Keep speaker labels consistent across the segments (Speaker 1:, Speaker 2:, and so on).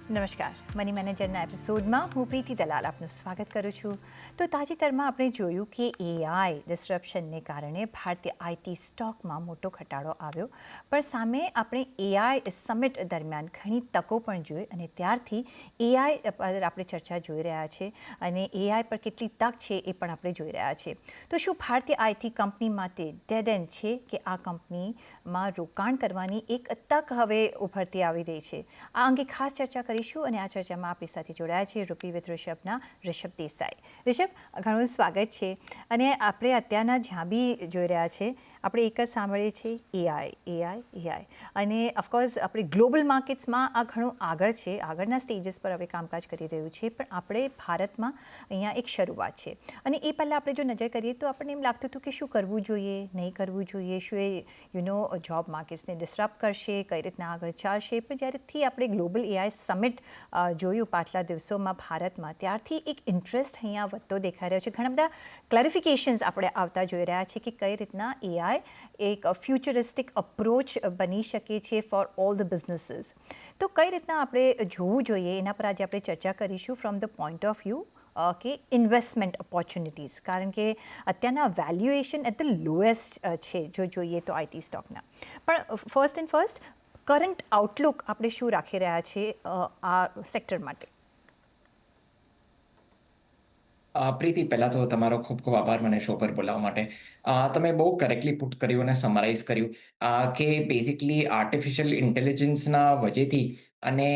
Speaker 1: નમસ્કાર, મની મેનેજરના એપિસોડમાં હું પ્રીતિ દલાલ આપનું સ્વાગત કરું છું. તો તાજેતરમાં આપણે જોયું કે એઆઈ ડિસ્ટ્રપ્શનને કારણે ભારતીય આઈટી સ્ટોકમાં મોટો ઘટાડો આવ્યો, પણ સામે આપણે એઆઈ સમિટ દરમિયાન ઘણી તકો પણ જોઈ અને ત્યારથી એઆઈ પર આપણે ચર્ચા જોઈ રહ્યા છે અને એઆઈ પર કેટલી તક છે એ પણ આપણે જોઈ રહ્યા છે. તો શું ભારતીય આઈટી કંપની માટે ડેડ એન્ડ છે કે આ કંપનીમાં રોકાણ કરવાની એક તક હવે ઉભરતી આવી રહી છે? આ અંગે ખાસ ચર્ચા કરીશું અને આ ચર્ચામાં આપણી સાથે જોડાયા છે રૂપી વિથ ઋષભના ઋષભ દેસાઈ. ઋષભ, ઘણું સ્વાગત છે. અને આપણે અત્યારના જ્યાં બી જોઈ રહ્યા છે આપણે એક જ સાંભળીએ છીએ એઆઈ. અને ઓફકોર્સ આપણે ગ્લોબલ માર્કેટ્સમાં આ ઘણું આગળ છે, આગળના સ્ટેજીસ પર હવે કામકાજ કરી રહ્યું છે, પણ આપણે ભારતમાં અહીંયા એક શરૂઆત છે. અને એ પહેલાં આપણે જો નજર કરીએ તો આપણને એમ લાગતું હતું કે શું કરવું જોઈએ, નહીં કરવું જોઈએ, શું એ જોબ માર્કેટ્સને ડિસ્ટર્બ કરશે, કઈ રીતના આગળ ચાલશે. પણ જ્યારેથી આપણે ગ્લોબલ એઆઈ સમિટ જોયું પાછલા દિવસોમાં ભારતમાં, ત્યારથી એક ઇન્ટરેસ્ટ અહીંયા વધતો દેખાઈ રહ્યો છે. ઘણા બધા ક્લેરિફિકેશન્સ આપણે આવતા જોઈ રહ્યા છીએ કે કઈ રીતના એઆઈ એક ફ્યુચરિસ્ટિક અપ્રોચ બની શકે છે ફોર ઓલ ધ બિઝનેસીસ. તો કઈ રીતના આપણે જોવું જોઈએ એના પર આજે આપણે ચર્ચા કરીશું from the point of view કે ઇન્વેસ્ટમેન્ટ ઓપોર્ચ્યુનિટીઝ, કારણ કે અત્યારના વેલ્યુએશન એટ ધ લોએસ્ટ છે જો જોઈએ તો આઈટી સ્ટોકના. પણ ફર્સ્ટ કરંટ આઉટલુક આપણે શું રાખી રહ્યા છીએ આ સેક્ટર માટે?
Speaker 2: પ્રીતિ, પહેલા તો તમારો ખૂબ ખૂબ આભાર મને શો પર બોલાવવા માટે. તમે બહુ કરેક્ટલી પુટ કર્યું અને સમરાઇઝ કર્યું કે બેઝિકલી આર્ટિફિશિયલ ઇન્ટેલિજન્સના વજહથી અને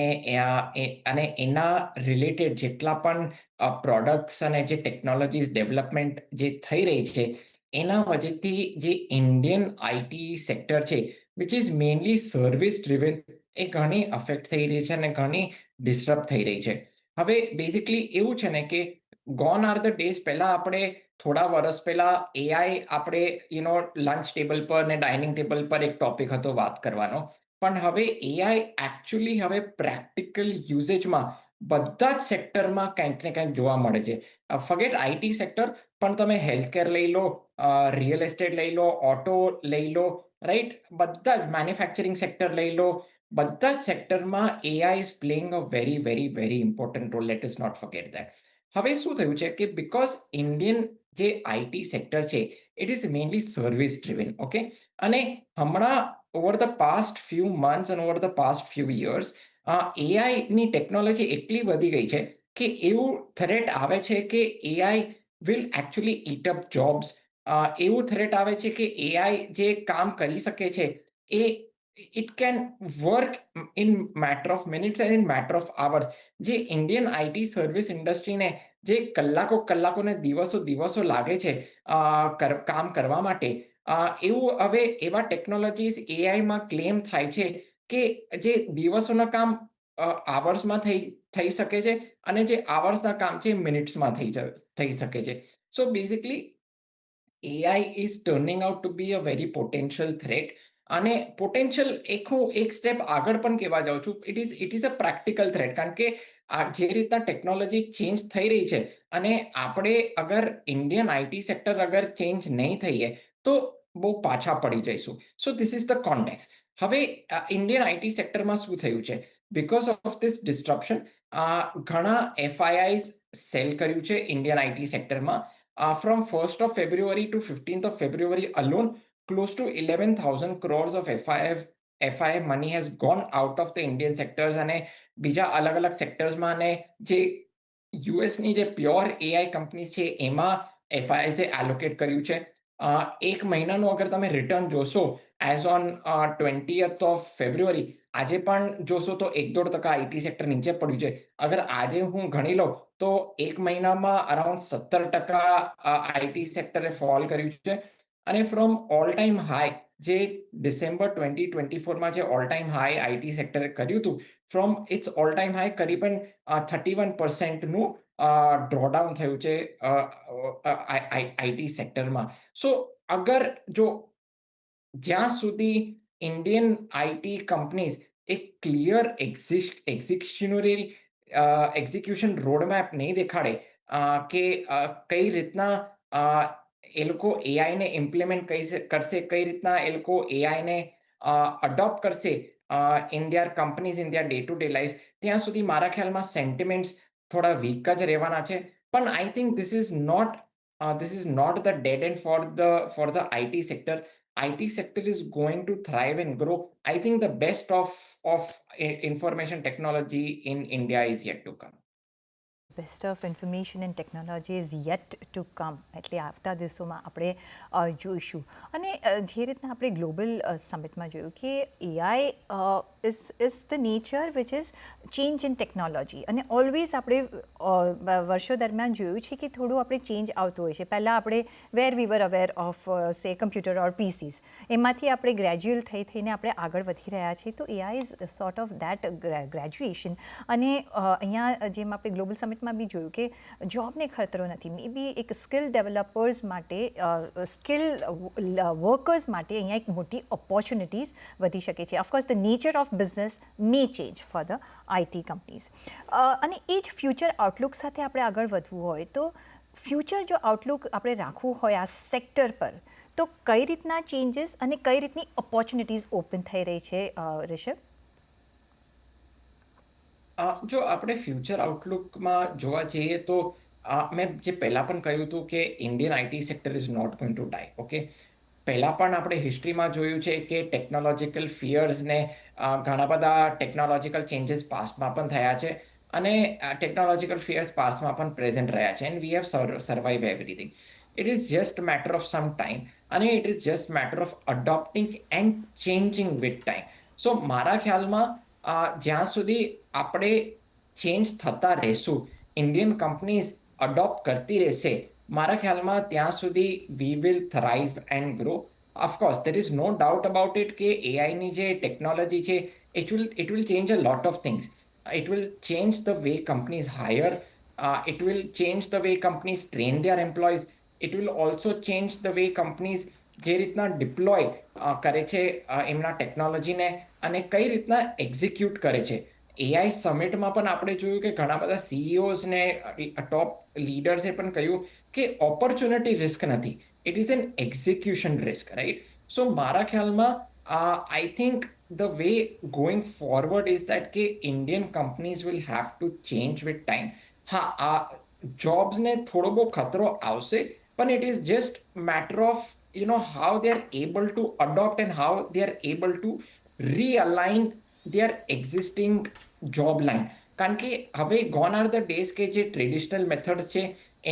Speaker 2: અને એના રિલેટેડ જેટલા પણ પ્રોડક્ટ્સ અને જે ટેકનોલોજીસ ડેવલપમેન્ટ જે થઈ રહી છે એના વજહથી જે ઇન્ડિયન આઈટી સેક્ટર છે which is mainly service driven, એ ઘણી અફેક્ટ થઈ રહી છે અને ઘણી ડિસ્ટર્બ થઈ રહી છે. હવે બેઝિકલી એવું છે ને કે ગોન આર ધ ડેઝ. પહેલા આપણે થોડા વર્ષ પહેલા એઆઈ આપણે લંચ ટેબલ પર ને ડાઇનિંગ ટેબલ પર એક ટોપિક હતો વાત કરવાનો, પણ હવે એઆઈ એકચ્યુઅલી હવે પ્રેક્ટિકલ યુઝેજમાં બધા જ સેક્ટરમાં કંઈક ને કંઈક જોવા મળે છે. ફગેટ આઈટી સેક્ટર, પણ તમે હેલ્થકેર લઈ લો, રિયલ એસ્ટેટ લઈ લો, ઓટો લઈ લો, રાઈટ, બધા જ મેન્યુફેક્ચરિંગ સેક્ટર લઈ લો, બધા જ સેક્ટરમાં AI is playing a very very very important role. Let is not forget that. હવે શું થયું છે કે બિકોઝ ઇન્ડિયન જે આઈટી સેક્ટર છે it is mainly service driven, okay. અને હમણાં over the past few months અને over the past few years એઆઈની ટેકનોલોજી એટલી વધી ગઈ છે કે એવું થ્રેટ આવે છે કે AI will actually eat up jobs. એવું થ્રેટ આવે છે કે એઆઈ જે કામ કરી શકે છે એ it can work in matter of minutes and in matter of hours. જે ઇન્ડિયન આઈટી સર્વિસ ઇન્ડસ્ટ્રીને જે કલાકોને દિવસો લાગે છે કામ કરવા માટે, એવું હવે એવા ટેકનોલોજીસ એઆઈમાં ક્લેમ થાય છે કે જે દિવસોના કામ આવર્સમાં થઈ શકે છે અને જે આવર્સના કામ છે મિનિટ્સમાં થઈ શકે છે. So basically AI is turning out to be a very potential threat. અને પોટેન્શિયલ હું એક સ્ટેપ આગળ પણ કહેવા જાઉં છું, it is a practical threat. કારણ કે આ જે રીતના ટેકનોલોજી ચેન્જ થઈ રહી છે અને આપણે અગર ઇન્ડિયન આઈટી સેક્ટર અગર ચેન્જ નહીં થઈએ તો બહુ પાછા પડી જઈશું. So this is the context. હવે ઇન્ડિયન આઈટી સેક્ટરમાં શું થયું છે બિકોઝ ઓફ ધીસ ડિસ્ટ્રપ્શન, ઘણા એફઆઈઆઈ સેલ કર્યું છે ઇન્ડિયન આઈટી સેક્ટરમાં. From 1st of February to 15th of February alone, close to 11,000 crores of FII money has gone out of the Indian sectors અને બીજા અલગ અલગ સેક્ટર્સમાં. અને જે યુએસની જે પ્યોર એઆઈ કંપની છે એમાં એફઆઈઆઈ એલોકેટ કર્યું છે. એક મહિનાનું અગર તમે રિટર્ન જોશો as on 20th of February, આજે પણ જોશો તો 1-1.5% આઈટી સેક્ટર નીચે પડ્યું છે. અગર આજે હું ગણી લઉં તો એક મહિનામાં અરાઉન્ડ 17% આઈટી સેક્ટરે ફોલ કર્યું છે. અને ફ્રોમ ઓલ ટાઈમ હાઈ, જે ડિસેમ્બર 2024માં જે ઓલ ટાઈમ હાઈ આઈટી સેક્ટરે કર્યું હતું, from its all time high કરીબન 31%નું ડ્રોડાઉન થયું છે આઈટી સેક્ટરમાં. સો અગર જો જ્યાં સુધી ઇન્ડિયન આઈટી કંપનીઝ એક ક્લિયર એક્ઝિક્યુશન રોડમેપ નહીં દેખાડે કે કઈ રીતના એ લોકો એઆઈને ઇમ્પ્લિમેન્ટ કરશે, કઈ રીતના એ લોકો એઆઈને અડોપ્ટ કરશે in their companies, in their day to day life, ત્યાં સુધી મારા ખ્યાલમાં સેન્ટિમેન્ટ્સ થોડા વીક જ રહેવાના છે. પણ I think this is not the dead end for the IT sector. IT sector is going to thrive and grow. I think the best of information technology in India is yet to come.
Speaker 1: Best of information and technology is yet to come, એટલે આવતા દિવસોમાં આપણે જોઈશું. અને જે રીતના આપણે global સમિટમાં જોયું કે AI is the nature which is change in technology, અને ઓલવેઝ આપણે વર્ષો દરમિયાન જોયું છે કે થોડું આપણે ચેન્જ આવતું હોય છે. પહેલાં આપણે વેર વી વર અવેર ઓફ સે કમ્પ્યુટર ઓર પીસીસ, એમાંથી આપણે ગ્રેજ્યુઅલ થઈને આપણે આગળ વધી રહ્યા છીએ. તો AI is sort of that graduation. અને અહીંયા જેમ આપણે ગ્લોબલ સમિટમાં બી જોયું કે જોબને ખતરો નથી, મે બી એક સ્કિલ ડેવલપર્સ માટે, સ્કિલ વર્કર્સ માટે અહીંયા એક મોટી ઓપોર્ચ્યુનિટીઝ વધી શકે છે. Of course the nature of business May change four the IT companies. અને એ જ ફ્યુચર આઉટલુક સાથે આપણે આગળ વધવું હોય તો ફ્યુચર જો આઉટલુક આપણે રાખવું હોય આ સેક્ટર પર, તો કઈ રીતના ચેન્જીસ અને કઈ રીતની ઓપોર્ચ્યુનિટીઝ ઓપન થઈ રહી છે, રિષભ?
Speaker 2: જો આપણે ફ્યુચર આઉટલુકમાં જોવા જઈએ તો મેં જે પહેલાં પણ કહ્યું હતું કે Indian IT sector is not going to die. Okay, પહેલાં પણ આપણે હિસ્ટ્રીમાં જોયું છે કે ટેકનોલોજીકલ ફિયર્સને ઘણા બધા ટેકનોલોજીકલ ચેન્જીસ પાસ્ટમાં પણ થયા છે, અને ટેકનોલોજીકલ ફિયર્સ પાસ્ટમાં પણ પ્રેઝન્ટ રહ્યા છે, and we have survive everything. It is just matter of some time, અને it is just matter of adopting and changing with time. So મારા ખ્યાલમાં જ્યાં સુધી આપણે ચેન્જ થતા રહેશું, ઇન્ડિયન કંપનીઝ અડોપ્ટ કરતી રહેશે, મારા ખ્યાલમાં ત્યાં સુધી we will thrive and grow. Of course there is no doubt about it કે એઆઈની જે ટેકનોલોજી છે it will change a lot of things. It will change the way companies hire. It will change the way companies train their employees. It will also change the way companies જે રીતના deploy કરે છે એમના ટેકનોલોજીને, અને કઈ રીતના execute કરે છે. એઆઈ સમિટમાં પણ આપણે જોયું કે ઘણા બધા સીઈઓઝ ને ટોપ લીડર્સે પણ કહ્યું કે ઓપોર્ચ્યુનિટી રિસ્ક નથી, it is an execution risk, right? So મારા ખ્યાલમાં I think the way going forward is that કે Indian companies will have to change with time. હા, આ જોબ્સને થોડો બહુ ખતરો આવશે, પણ it is just matter of how they're able to adopt and how they're able to realign their existing job line. કારણ કે હવે ગોન આર ધ ડેઝ કે જે ટ્રેડિશનલ મેથડ્સ છે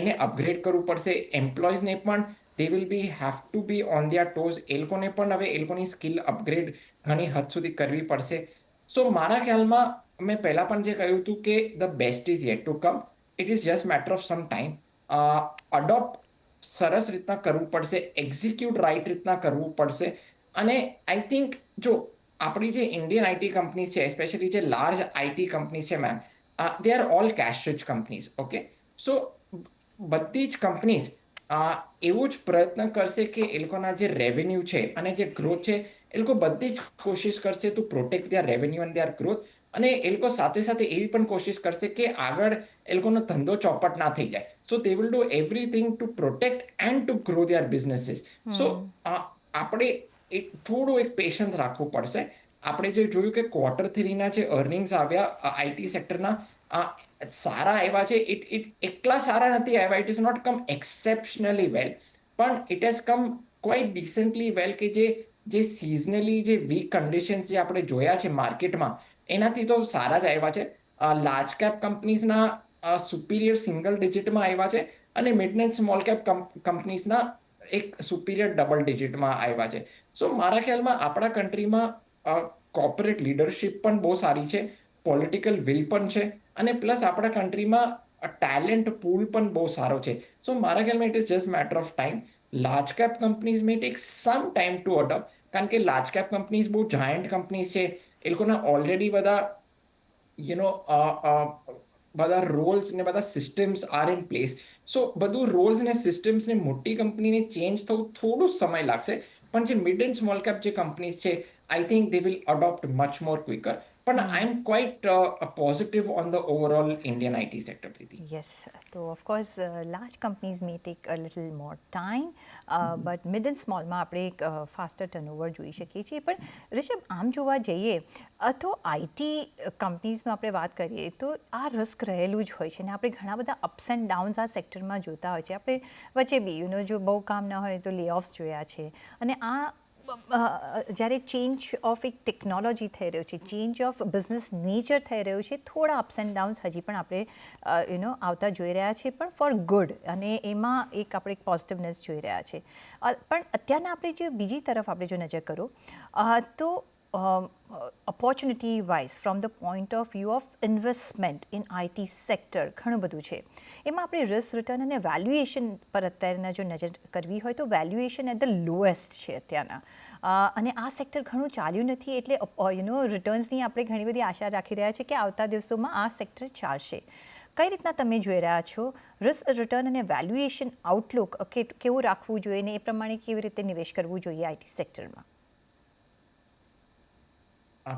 Speaker 2: એને અપગ્રેડ કરવું પડશે. એમ્પ્લોઈઝને પણ they will be have to be on their toes. એ લોકોને પણ હવે એ લોકોની સ્કિલ અપગ્રેડ ઘણી હદ સુધી કરવી પડશે. સો મારા ખ્યાલમાં મેં પહેલાં પણ જે કહ્યું હતું કે the best is yet to come. It is just matter of some time. Adopt સરસ રીતના કરવું પડશે, એક્ઝિક્યુટ રાઈટ રીતના કરવું પડશે. અને આઈ થિંક જો આપણી જે ઇન્ડિયન આઈટી કંપનીઝ છે, સ્પેશિયલી જે લાર્જ આઈટી કંપનીઝ છે ma'am, they are all cash rich companies. Okay, so બધી જ કંપનીઝ એવું જ પ્રયત્ન કરશે કે એ લોકોના જે રેવન્યુ છે અને જે ગ્રોથ છે, એ લોકો બધી જ કોશિશ કરશે to protect there revenue and there growth. અને એ લોકો સાથે સાથે એવી પણ કોશિશ કરશે કે આગળ એ લોકોનો ધંધો ચોપટ ના થઈ જાય. So they will do everything to protect and to grow their businesses. So આપણે થોડું એક પેશન્સ રાખવું પડશે. આપણે જે જોયું કે Q3ના જે અર્નિંગ્સ આવ્યા આઈટી સેક્ટરના, સારા આવ્યા છે. ઇટ એટલા સારા નથી આવ્યા, ઇટ ઇઝ નોટ કમ એક્સેપ્શનલી વેલ, પણ ઇટ હેઝ કમ ક્વાઇટ ડિસેન્ટલી વેલ, કે જે સિઝનલી જે વીક કન્ડિશન્સ જે આપણે જોયા છે માર્કેટમાં, એનાથી તો સારા જ આવ્યા છે. લાર્જ કેપ કંપનીઝના સુપિરિયર સિંગલ ડિજિટમાં આવ્યા છે, અને મિડ એન્ડ સ્મોલ કેપ કંપનીઝના એક સુપિરિયર ડબલ ડિજિટમાં આવ્યા છે. સો મારા ખ્યાલમાં આપણા કન્ટ્રીમાં કોર્પોરેટ લીડરશિપ પણ બહુ સારી છે, પોલિટિકલ વિલ પણ છે, અને પ્લસ આપણા કન્ટ્રીમાં ટેલેન્ટ પૂલ પણ બહુ સારો છે. સો મારા ખ્યાલમાં it is just matter of time. Large cap companies may take some time to adopt, કારણ કે લાર્જ કેપ કંપનીઝ બહુ જાયન્ટ કંપનીઝ છે. એ લોકોના ઓલરેડી બધા બધા રોલ્સ ને બધા systems are in place. So બધું રોલ્સ ને સિસ્ટમ્સ ને મોટી કંપનીને ચેન્જ થવું થોડું સમય લાગશે, પણ જે મિડ એન્ડ સ્મોલ કેપ જે કંપનીઝ છે, I think they will adopt much more quicker. પણ I am quite positive on the overall Indian IT sector, Preeti.
Speaker 1: Yes, so of course, large companies may take a little more time, but mid and સ્મોલમાં આપણે એક faster turnover જોઈ શકીએ છીએ. પણ રિષભ, આમ જોવા જઈએ તો આઈટી કંપનીઝનો આપણે વાત કરીએ તો આ રિસ્ક રહેલું જ હોય છે અને આપણે ઘણા બધા અપ્સ એન્ડ ડાઉન્સ આ સેક્ટરમાં જોતા હોય છે. આપણે વચ્ચે બી જો બહુ કામ ન હોય તો લે ઓફ્સ જોયા છે અને આ જ્યારે ચેન્જ ઓફ એક ટેકનોલોજી થઈ રહ્યું છે, ચેન્જ ઓફ બિઝનેસ નેચર થઈ રહ્યું છે, થોડા અપ્સ એન્ડ ડાઉન્સ હજી પણ આપણે આવતા જોઈ રહ્યા છીએ, પણ ફોર ગુડ, અને એમાં એક આપણે એક પોઝિટિવનેસ જોઈ રહ્યા છે. પણ અત્યારના આપણે જે બીજી તરફ આપણે જો નજર કરો તો opportunity wise from the point of view of investment in IT sector ઘણું બધું છે. એમાં આપણે રિસ્ક રિટર્ન અને વેલ્યુએશન પર અત્યારના જો નજર કરવી હોય તો વેલ્યુએશન એટ ધ લોએસ્ટ છે અત્યારના, અને આ સેક્ટર ઘણું ચાલ્યું નથી, એટલે રિટર્ન્સની આપણે ઘણી બધી આશા રાખી રહ્યા છીએ કે આવતા દિવસોમાં આ સેક્ટર ચાલશે. કઈ રીતના તમે જોઈ રહ્યા છો રિસ્ક રિટર્ન અને વેલ્યુએશન આઉટલુક કેવું રાખવું જોઈએ ને એ પ્રમાણે કેવી રીતે નિવેશ કરવું જોઈએ આઈટી સેક્ટરમાં?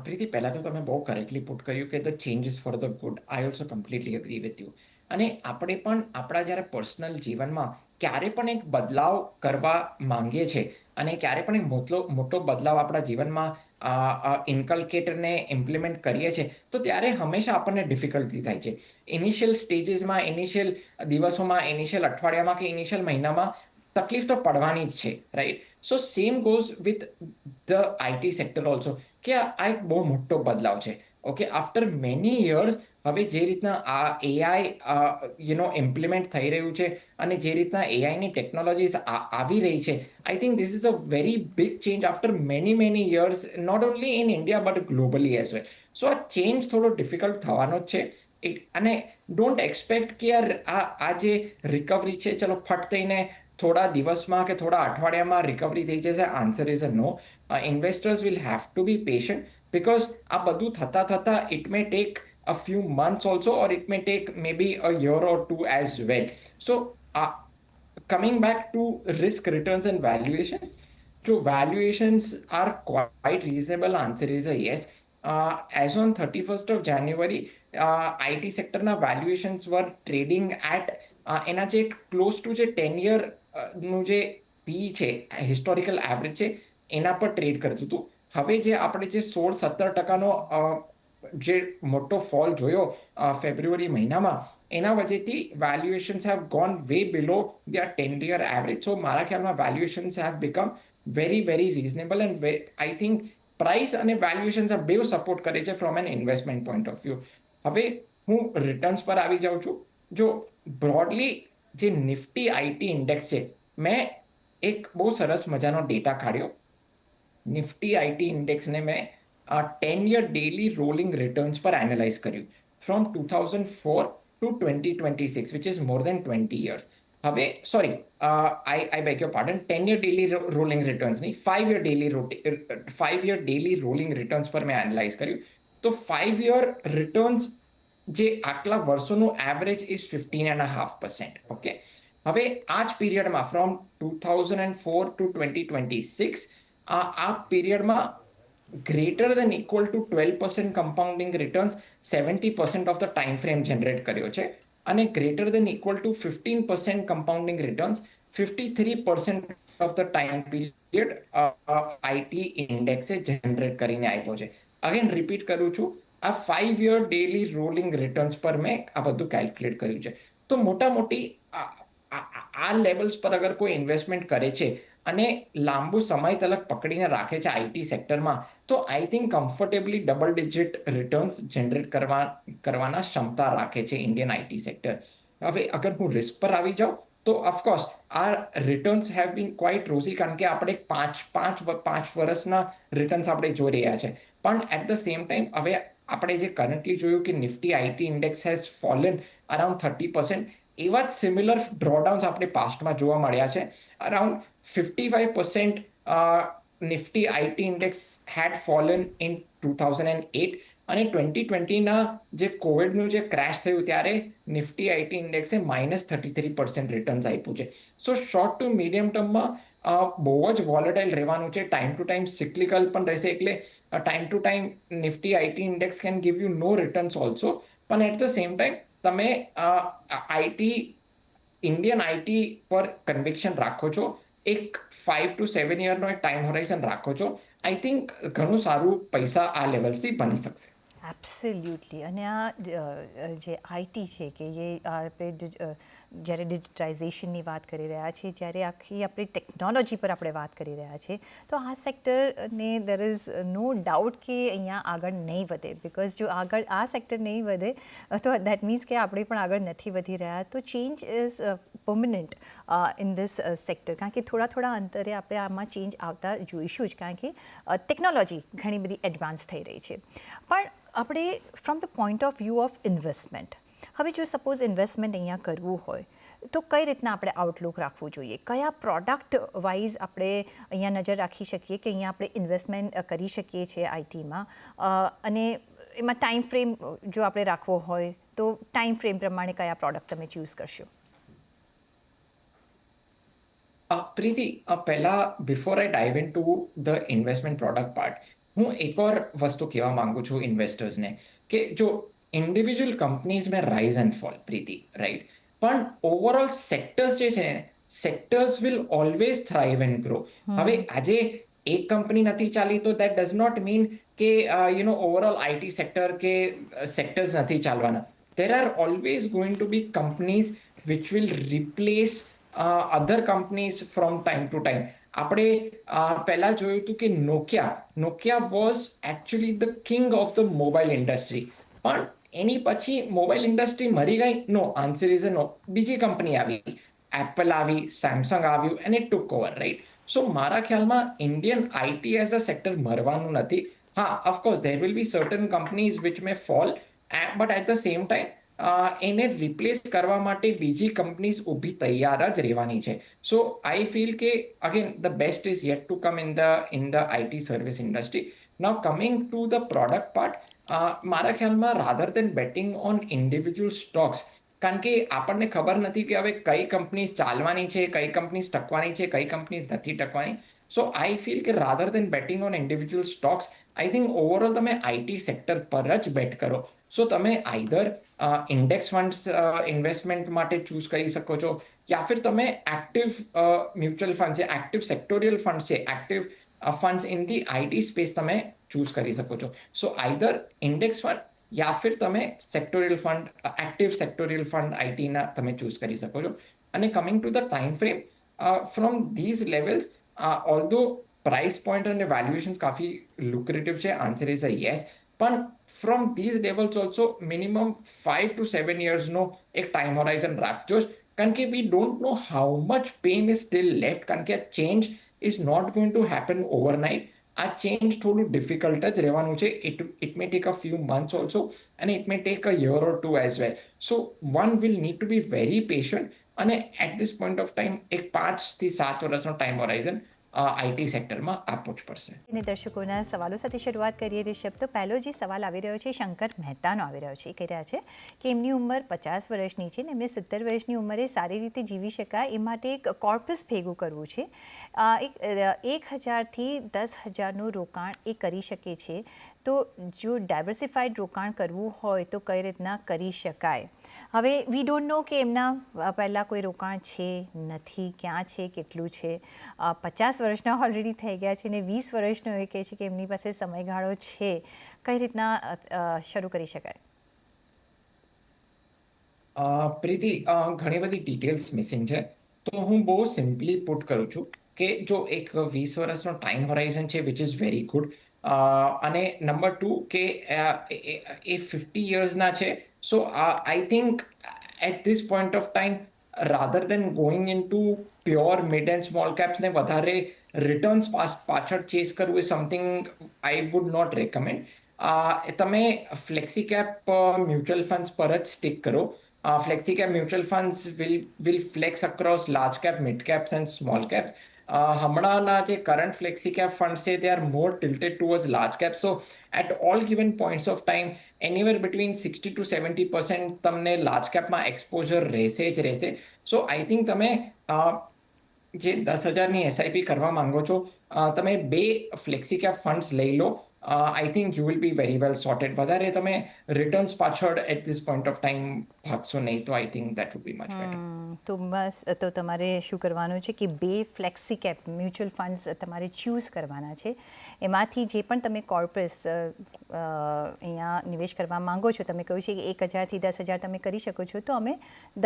Speaker 2: પ્રીતિ, પહેલા તો તમે બહુ કરેક્ટલી પુટ કર્યું કે the change is for the good. I also completely agree with you. અને આપણે પણ આપણા જ્યારે પર્સનલ જીવનમાં ક્યારે પણ એક બદલાવ કરવા માંગીએ છીએ અને ક્યારે પણ એક મોટો બદલાવ આપણા જીવનમાં ઇન્કલ્કેટરને ઇમ્પ્લિમેન્ટ કરીએ છીએ, તો ત્યારે હંમેશા આપણને ડિફિકલ્ટી થાય છે. ઇનિશિયલ સ્ટેજીસમાં, ઇનિશિયલ દિવસોમાં, ઇનિશિયલ અઠવાડિયામાં કે ઇનિશિયલ મહિનામાં તકલીફ તો પડવાની જ છે, right? So same goes with the IT sector also, કે આ એક બહુ મોટો બદલાવ છે. ઓકે, આફ્ટર મેની યર્સ હવે જે રીતના આ એઆઈ ઇમ્પ્લિમેન્ટ થઈ રહ્યું છે અને જે રીતના એઆઈની ટેકનોલોજીસ આવી રહી છે, I think this is a very big change after many years, not only in India but globally as well. So આ ચેન્જ થોડો ડિફિકલ્ટ થવાનો જ છે. અને ડોન્ટ એક્સપેક્ટ કે આ જે રિકવરી છે, ચલો ફટ થઈને થોડા દિવસમાં કે થોડા અઠવાડિયામાં રિકવરી થઈ જશે. Answer is a no. Investors will have to be patient because આ બધું થતા it may take a few months also, or it may take maybe a year or two as well. So coming back to risk returns and valuations, so valuations are quite reasonable. Answer is a yes. As on 31st of January, IT સેક્ટરના valuations were trading at એના જે close to જે 10 year નું જે પી છે, historical average છે, એના પર trade કરતું હતું. હવે જે આપણે જે 16-17% જે મોટો ફોલ જોયો ફેબ્રુઆરી મહિનામાં, એના વજહથી valuations have gone way below their 10 year average. So મારા ખ્યાલમાં valuations have become very reasonable, and I think price અને વેલ્યુએશન્સ આ બેઉ સપોર્ટ કરે છે from an investment point of view. હવે હું રિટર્ન્સ પર આવી જાઉં છું. જો બ્રોડલી જે નિફ્ટી આઈટી ઇન્ડેક્સ છે, મેં એક બહુ સરસ મજાનો ડેટા કાઢ્યો. નિફ્ટી આઈટી ઇન્ડેક્સને મેં 10 year ડેલી રોલિંગ રિટર્ન્સ પર એનાલાઇઝ કર્યું from 2004 to 2026, which is more than 20 years. હવે sorry, I bag your pardon, 10 year daily rolling returns નહીં, 5 year ડેલી રોલિંગ રિટર્ન્સ પર મેં એનાલાઇઝ કર્યું. તો 5 year રિટર્ન્સ જે આટલા વર્ષોનું એવરેજ ઇઝ 15.5%. ઓકે, હવે આ જ પીરિયડમાં ફ્રોમ 2004 to 2026, આ પીરિયડમાં greater than equal to 12% compounding returns 70% of the time frame generate કર્યો છે, અને greater than equal to 15% compounding returns 53% of the time period IT ઇન્ડેક્સે જનરેટ કરીને આપ્યો છે. અગેન રિપીટ કરું છું, આ 5 year ડેલી રોલિંગ રિટર્ન્સ પર મેં આ બધું કેલ્ક્યુલેટ કર્યું છે. તો મોટી આ લેવલ્સ પર અગર કોઈ ઇન્વેસ્ટમેન્ટ કરે છે અને લાંબુ સમય તલક પકડીને રાખે છે આઈટી સેક્ટરમાં, તો I think comfortably double digit returns generate કરવાના ક્ષમતા રાખે છે ઇન્ડિયન આઈટી સેક્ટર. હવે અગર હું રિસ્ક પર આવી જાઉં તો ઓફકોર્સ આ returns have been quite rosy, કારણ કે આપણે પાંચ વર્ષના રિટર્ન્સ આપણે જોઈ રહ્યા છે. પણ એટ ધ સેમ ટાઈમ હવે આપણે જે કરન્ટલી જોયું કે Nifty IT index has fallen around 30%, એવા જ સિમિલર ડ્રોડાઉન્સ આપણે પાસ્ટમાં જોવા મળ્યા છે. Around 55% Nifty IT index had fallen in 2008, અને 2020ના જે કોવિડનું જે ક્રેશ થયું ત્યારે નિફ્ટી આઈટી ઇન્ડેક્સે -33% રિટર્ન્સ આપ્યું છે. સો શોર્ટ ટુ મીડિયમ ટર્મમાં બહુ જ વોલેટાઇલ રહેવાનું છે, ટાઈમ ટુ ટાઈમ સિક્લિકલ પણ રહેશે, એટલે time to time Nifty IT index can give you know returns also, પણ એટ ધ સેમ ટાઈમ તમે આઈટી ઇન્ડિયન આઈટી પર કન્વિક્શન રાખો છો, એક 5 to 7 યરનો એક ટાઈમ હોરાઇઝન રાખો છો, આઈ થિંક ઘણું સારું પૈસા આ લેવલથી બની શકશે.
Speaker 1: એબ્સોલ્યુટલી. અને જે આઈટી છે કે આપણે જ્યારે ડિજિટાઇઝેશનની વાત કરી રહ્યા છીએ, જ્યારે આખી આપણી ટેકનોલોજી પર આપણે વાત કરી રહ્યા છીએ, તો આ સેક્ટરને દેર ઇઝ નો ડાઉટ કે અહીંયા આગળ નહીં વધે. બિકોઝ જો આગળ આ સેક્ટર નહીં વધે તો દેટ મીન્સ કે આપણે પણ આગળ નથી વધી રહ્યા. તો change is permanent in this sector, કારણ કે થોડા અંતરે આપણે આમાં ચેન્જ આવતા જોઈશું જ, કારણ કે ટેકનોલોજી ઘણી બધી એડવાન્સ થઈ રહી છે. પણ આપણે from the point of view of investment, હવે જો સપોઝ ઇન્વેસ્ટમેન્ટ અહીંયા કરવું હોય તો કઈ રીતના આપણે આઉટલુક રાખવું જોઈએ, કયા પ્રોડક્ટ વાઇઝ આપણે અહીંયા નજર રાખી શકીએ કે અહીંયા આપણે ઇન્વેસ્ટમેન્ટ કરી શકીએ છીએ આઈટીમાં, અને એમાં ટાઈમ ફ્રેમ જો આપણે રાખવો હોય તો ટાઈમ ફ્રેમ પ્રમાણે કયા પ્રોડક્ટ તમે ચૂઝ કરશો?
Speaker 2: પ્રીતિ, પહેલા before I dive in to the investment product part, હું એક ઓર વસ્તુ કહેવા માંગુ છું ઇન્વેસ્ટર્સને, કે જો ઇન્ડિવિજ્યુઅલ કંપનીઝ મેં rise and fall, Preeti, right, પણ ઓવરઓલ સેક્ટર્સ જે છે ને, sectors will always thrive and grow. હવે આજે એક કંપની નથી ચાલી તો દેટ ડઝ નોટ મીન કે ઓવરઓલ આઈટી સેક્ટર કે સેક્ટર્સ નથી ચાલવાના. There are always going to be companies which will replace other companies from time to time. આપણે પહેલા જોયું હતું કે Nokia was actually the king of the mobile industry, પણ એની પછી મોબાઈલ ઇન્ડસ્ટ્રી મરી ગઈ? No, answer is no. બીજી કંપની આવી, એપલ આવી, સેમસંગ આવ્યું, and it took over, right. So મારા ખ્યાલમાં Indian IT as a sector મરવાનું નથી. હા, of course there will be certain companies which may fall, but at the same time એને રિપ્લેસ કરવા માટે બીજી કંપનીઝ ઊભી તૈયાર જ રહેવાની છે. સો આઈ ફીલ કે again the best is yet to come in the IT service industry. Now coming to the product part, મારા ખ્યાલમાં rather than betting on individual stocks, કારણ કે આપણને ખબર નથી કે હવે કઈ કંપનીઝ ચાલવાની છે, કઈ કંપનીઝ ટકવાની છે, કઈ કંપનીઝ નથી ટકવાની. સો આઈ ફીલ કે rather than betting on individual stocks, I think overall તમે આઈટી સેક્ટર પર જ બેટ કરો. સો તમે આઈધર ઇન્ડેક્સ ફંડ્સ ઇન્વેસ્ટમેન્ટ માટે ચૂઝ કરી શકો છો, યા ફિર તમે એક્ટિવ મ્યુચ્યુઅલ ફંડ છે, એક્ટિવ સેક્ટોરિયલ ફંડ છે, active funds in the IT space તમે ચૂઝ કરી શકો છો. સો આઈધર ઇન્ડેક્સ ફંડ યા ફિર તમે sectoral fund, active sectoral fund આઈટીના તમે ચૂઝ કરી શકો છો. અને coming to the time frame, from these levels, although price point અને વેલ્યુએશન કાફી લુક્રેટિવ છે, આન્સર ઇઝ અ યસ, પણ from these levels also minimum 5 to 7 યર્સનો એક ટાઈમ હોરાઇઝન રાખજો જ, કારણ કે we don't know how much pain is still left, કારણ કે આ change is not going to happen overnight. આ ચેન્જ થોડું ડિફિકલ્ટ જ રહેવાનું છે. It may take a few months also, અને it may take a year or two as well. So one will need to be very patient, અને at this point of time એક 5 થી 7 વર્ષનો time Horizon IT સેક્ટરમાં આપવું જ પડશે.
Speaker 1: અને દર્શકોના સવાલો સાથે શરૂઆત કરીએ રિષભ. તો પહેલો જે સવાલ આવી રહ્યો છે શંકર મહેતાનો આવી રહ્યો છે. એ કહી રહ્યા છે કે એમની ઉંમર 50 વર્ષની છે ને એમને 70 વર્ષની ઉંમરે સારી રીતે જીવી શકાય એ માટે એક કોર્પસ ભેગું કરવું છે. 1,000થી 10,000નું રોકાણ એ કરી શકે છે. તો જો ડાયવર્સિફાઈડ રોકાણ કરવું હોય તો કઈ રીતના કરી શકાય? હવે વી ડોન્ટ નો કે એમના પહેલાં કોઈ રોકાણ છે નથી, ક્યાં છે, કેટલું છે. 50 વર્ષના ઓલરેડી થઈ ગયા છે ને 20 વર્ષનો એ કહે છે કે એમની પાસે સમયગાળો છે. કઈ રીતના શરૂ કરી શકાય?
Speaker 2: પ્રીતિ, ઘણી બધી ડિટેલ્સ મિસિંગ છે, તો હું બહુ સિમ્પલી પુટ કરું છું કે જો એક 20 વર્ષનો ટાઈમ હોરાઇઝન છે વિચ ઇઝ વેરી ગુડ, અને નંબર 2 કે એ 50 યર્સના છે. So I think at this point of time, rather than going into pure mid and small કેપ્સને વધારે રિટર્ન્સ પાછળ ચેસ કરવું એ something I would not recommend. તમે ફ્લેક્સી કેપ મ્યુચ્યુઅલ ફંડ્સ પર જ સ્ટિક કરો. Flexi cap mutual funds will flex across large cap, mid caps and small caps. હમણાંના જે કરંટ ફ્લેક્સી કેપ ફંડ છે they are more tilted towards large cap. So at all given points of time, anywhere between 60 to 70% તમને large કેપમાં exposure રહેશે જ રહેશે. સો I think તમે જે 10,000ની SIP કરવા માંગો છો, તમે 2 ફ્લેક્સી કેપ ફંડ્સ લઈ લો. I think you will be very well sorted. વધારે તમે રિટર્ન્સ પાછળ at this point of time ભાગશો નહીં, તો I think that would be much better.
Speaker 1: તો બસ તો તમારે શું કરવાનું છે કે 2 ફ્લેક્સી કેપ મ્યુચ્યુઅલ ફંડ્સ તમારે ચૂઝ કરવાના છે. એમાંથી જે પણ તમે કોર્પસ અહીંયા નિવેશ કરવા માંગો છો, તમે કહ્યું છે કે 1,000થી 10,000 તમે કરી શકો છો, તો અમે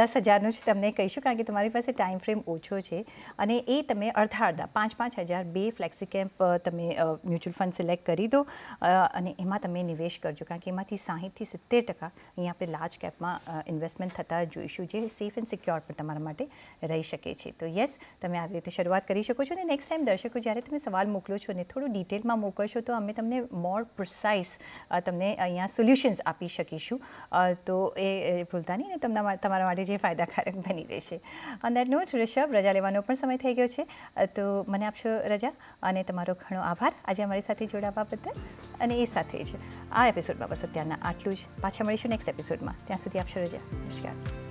Speaker 1: 10,000નું જ તમને કહીશું, કારણ કે તમારી પાસે ટાઈમ ફ્રેમ ઓછો છે. અને એ તમે અડધા 5,000 2 ફ્લેક્સી કેપ તમે મ્યુચ્યુઅલ ફંડ સિલેક્ટ કરી દો અને એમાં તમે નિવેશ કરજો, કારણ કે એમાંથી 60થી 70% અહીંયા આપણે લાર્જ કેપમાં ઇન્વેસ્ટમેન્ટ થતા જોઈશું, જે સેફ એન્ડ સિક્યોર પણ તમારા માટે રહી શકે છે. તો યસ, તમે આવી રીતે શરૂઆત કરી શકો છો. અને નેક્સ્ટ ટાઈમ દર્શકો જ્યારે તમે સવાલ મોકલો છો ને થોડું ડિટેલમાં મોકલશો, તો અમે તમને મોર પ્રિસાઇઝ તમને અહીંયા સોલ્યુશન્સ આપી શકીશું. તો એ ભૂલતા નહીં ને, તમારા માટે જે ફાયદાકારક બની રહેશે. ઓન દેટ નોટ, ઋષભ, રજા લેવાનો પણ સમય થઈ ગયો છે, તો મને આપશો રજા. અને તમારો ઘણો આભાર આજે અમારી સાથે જોડાવા બદલ. અને એ સાથે જ આ એપિસોડમાં બસ અત્યારના આટલું જ. પાછા મળીશું નેક્સ્ટ એપિસોડમાં. ત્યાં સુધી આપશો રજા. નમસ્કાર.